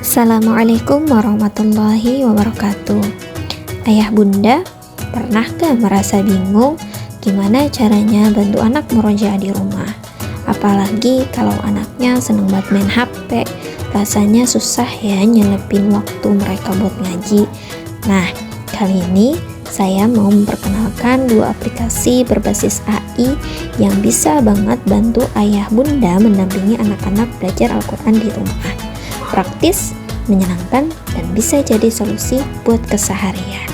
Assalamualaikum warahmatullahi wabarakatuh. Ayah bunda, pernah gak merasa bingung gimana caranya bantu anak murojaah di rumah? Apalagi kalau anaknya seneng banget main HP, rasanya susah ya nyelepin waktu mereka buat ngaji. Nah, kali ini saya mau memperkenalkan dua aplikasi berbasis AI yang bisa banget bantu ayah bunda mendampingi anak-anak belajar Al-Quran di rumah. Praktis, menyenangkan, dan bisa jadi solusi buat keseharian.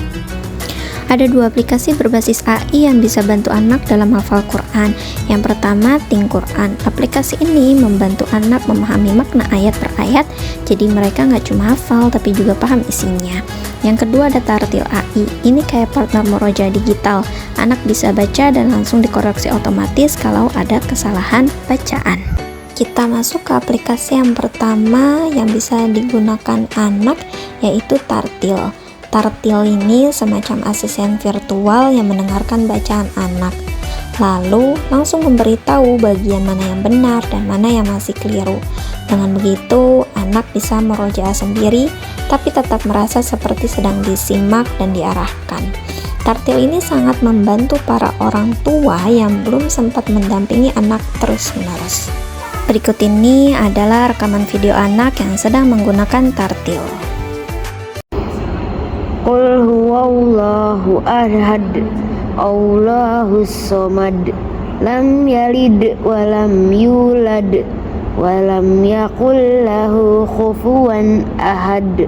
Ada dua aplikasi berbasis AI yang bisa bantu anak dalam hafal Quran. Yang pertama, Think Quran. Aplikasi ini membantu anak memahami makna ayat per ayat, jadi mereka nggak cuma hafal tapi juga paham isinya. Yang kedua ada Tartil AI. Ini kayak partner murojaah digital. Anak bisa baca dan langsung dikoreksi otomatis kalau ada kesalahan bacaan. Kita masuk ke aplikasi yang pertama yang bisa digunakan anak, yaitu Tartil. Tartil ini semacam asisten virtual yang mendengarkan bacaan anak, lalu langsung memberitahu bagian mana yang benar dan mana yang masih keliru. Dengan begitu, anak bisa merojaah sendiri, tapi tetap merasa seperti sedang disimak dan diarahkan. Tartil ini sangat membantu para orang tua yang belum sempat mendampingi anak terus-menerus. Berikut ini adalah rekaman video anak yang sedang menggunakan Tartil. Qul huwallahu ahad, Allahus somad, lam yalid wa lam yulad wa lam yakul lahu kufuwan ahad.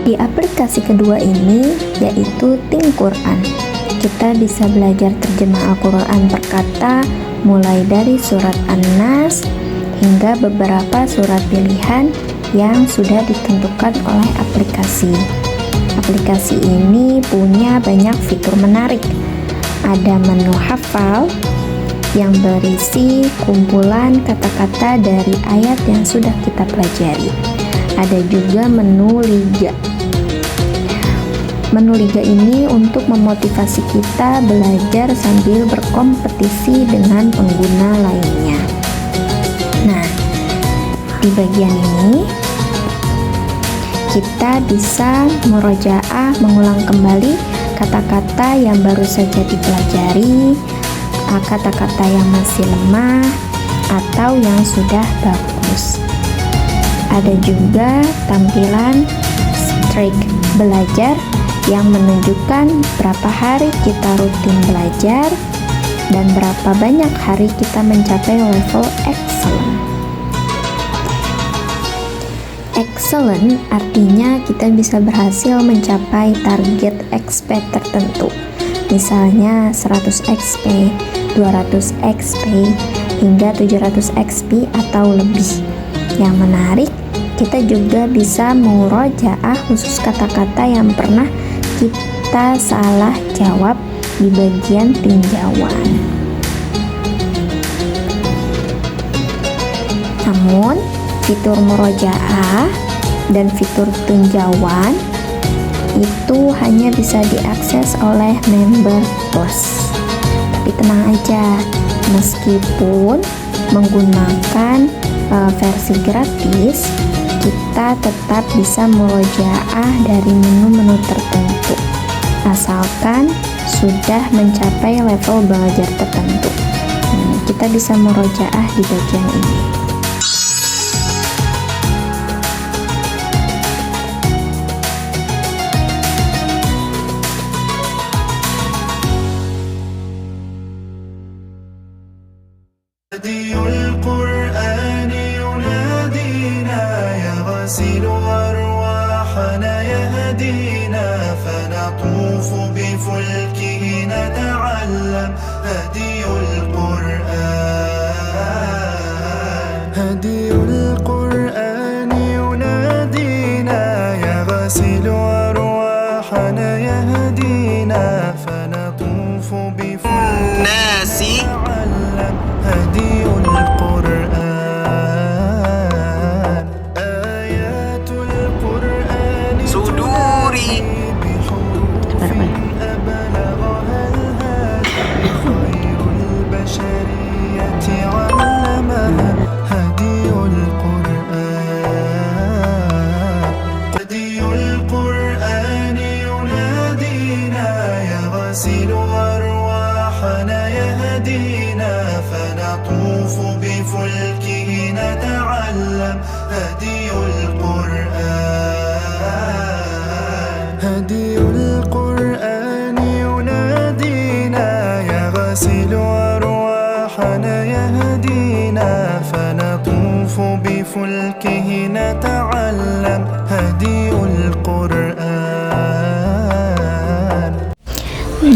Di aplikasi kedua ini, yaitu Think Quran, kita bisa belajar terjemah Al-Quran per kata, mulai dari surat An-Nas hingga beberapa surat pilihan yang sudah ditentukan oleh aplikasi. Aplikasi ini punya banyak fitur menarik. Ada menu hafal yang berisi kumpulan kata-kata dari ayat yang sudah kita pelajari. Ada juga menu liga. Menu liga ini untuk memotivasi kita belajar sambil berkompetisi dengan pengguna lainnya. Nah, di bagian ini kita bisa murojaah, mengulang kembali kata-kata yang baru saja dipelajari, kata-kata yang masih lemah, atau yang sudah bagus. Ada juga tampilan streak belajar yang menunjukkan berapa hari kita rutin belajar dan berapa banyak hari kita mencapai level excellent. Excellent artinya kita bisa berhasil mencapai target XP tertentu, misalnya 100 XP, 200 XP, hingga 700 XP atau lebih. Yang menarik, kita juga bisa murojaah khusus kata-kata yang pernah kita salah jawab di bagian tinjauan. Namun, fitur murojaah dan fitur tinjauan itu hanya bisa diakses oleh member plus. Tapi tenang aja, meskipun menggunakan versi gratis, kita tetap bisa murojaah dari menu-menu tertentu, asalkan sudah mencapai level belajar tertentu. Kita bisa murojaah di bagian ini. يغسل أرواحنا يهدينا فنطوف بفلكه نتعلم هدي القرآن هدي القرآن ينادينا يغسل أرواحنا يهدينا فنطوف بفلكه نتعلم هدي القرآن البشرية علمها هدي القرآن ينادينا يغسل أرواحنا يهدينا فنطوف بفلكه نتعلم هدي القرآن ينادينا يغسل أرواحنا يهدينا فنطوف بفلكه نتعلم هدي القرآن.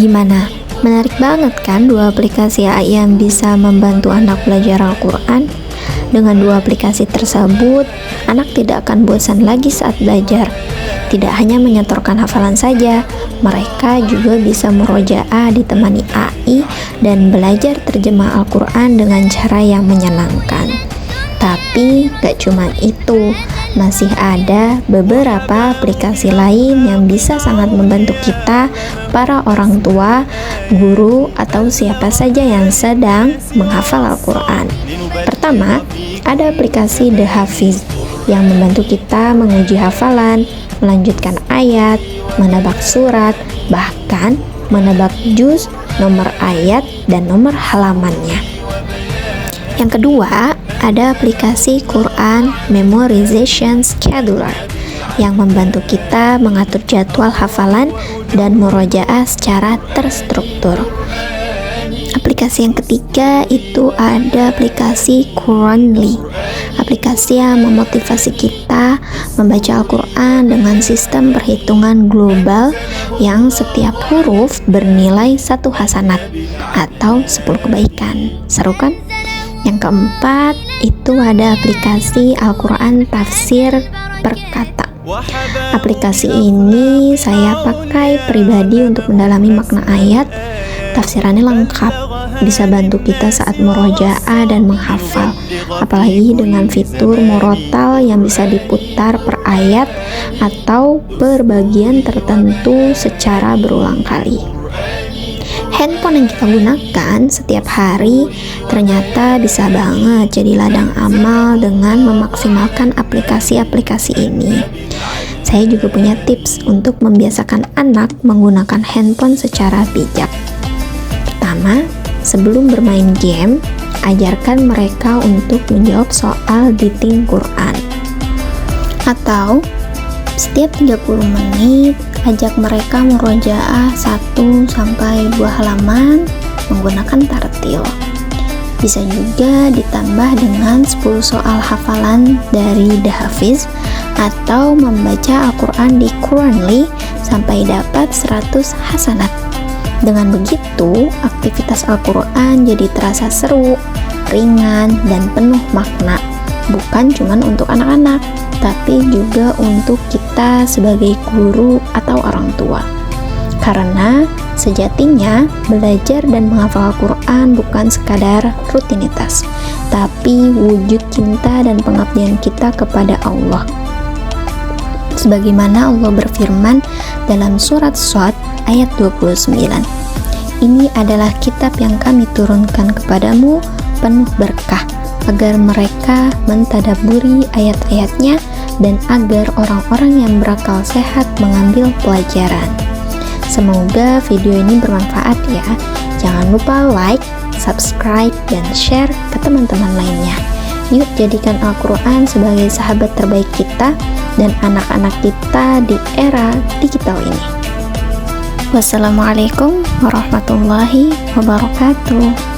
Gimana? Menarik banget kan dua aplikasi AI yang bisa membantu anak belajar Al-Quran? Dengan dua aplikasi tersebut, anak tidak akan bosan lagi saat belajar. Tidak hanya menyetorkan hafalan saja, mereka juga bisa murojaah ditemani AI dan belajar terjemah Al-Quran dengan cara yang menyenangkan. Tapi gak cuma itu, masih ada beberapa aplikasi lain yang bisa sangat membantu kita, para orang tua, guru, atau siapa saja yang sedang menghafal Al-Quran. Pertama, ada aplikasi The Hafiz yang membantu kita menguji hafalan, melanjutkan ayat, menebak surat, bahkan menebak juz, nomor ayat, dan nomor halamannya. Yang kedua, ada aplikasi Quran Memorization Scheduler yang membantu kita mengatur jadwal hafalan dan murojaah secara terstruktur. Aplikasi yang ketiga itu ada aplikasi Quranly, aplikasi yang memotivasi kita membaca Al-Quran dengan sistem perhitungan global yang setiap huruf bernilai 1 hasanat atau 10 kebaikan. Seru kan? Yang keempat itu ada aplikasi Al-Quran Tafsir per Kata. Aplikasi ini saya pakai pribadi untuk mendalami makna ayat. Tafsirannya lengkap, bisa bantu kita saat murojaah dan menghafal, apalagi dengan fitur murotal yang bisa diputar per ayat atau per bagian tertentu secara berulang kali. Handphone yang kita gunakan setiap hari ternyata bisa banget jadi ladang amal dengan memaksimalkan aplikasi-aplikasi ini. Saya juga punya tips untuk membiasakan anak menggunakan handphone secara bijak. Pertama, sebelum bermain game, ajarkan mereka untuk menjawab soal dikting Quran. Atau setiap 30 menit ajak mereka murojaah 1-2 halaman menggunakan tartil. Bisa juga ditambah dengan 10 soal hafalan dari The Hafiz atau membaca Al-Quran di Quranly sampai dapat 100 hasanat. Dengan begitu, aktivitas Al-Quran jadi terasa seru, ringan, dan penuh makna. Bukan cuma untuk anak-anak, tapi juga untuk kita sebagai guru atau orang tua. Karena sejatinya belajar dan menghafal Al-Quran bukan sekadar rutinitas, tapi wujud cinta dan pengabdian kita kepada Allah. Sebagaimana Allah berfirman dalam surat Shad ayat 29, "Ini adalah kitab yang kami turunkan kepadamu penuh berkah, agar mereka mentadabburi ayat-ayatnya dan agar orang-orang yang berakal sehat mengambil pelajaran." Semoga video ini bermanfaat ya. Jangan lupa like, subscribe, dan share ke teman-teman lainnya. Yuk jadikan Al-Quran sebagai sahabat terbaik kita dan anak-anak kita di era digital ini. Wassalamualaikum warahmatullahi wabarakatuh.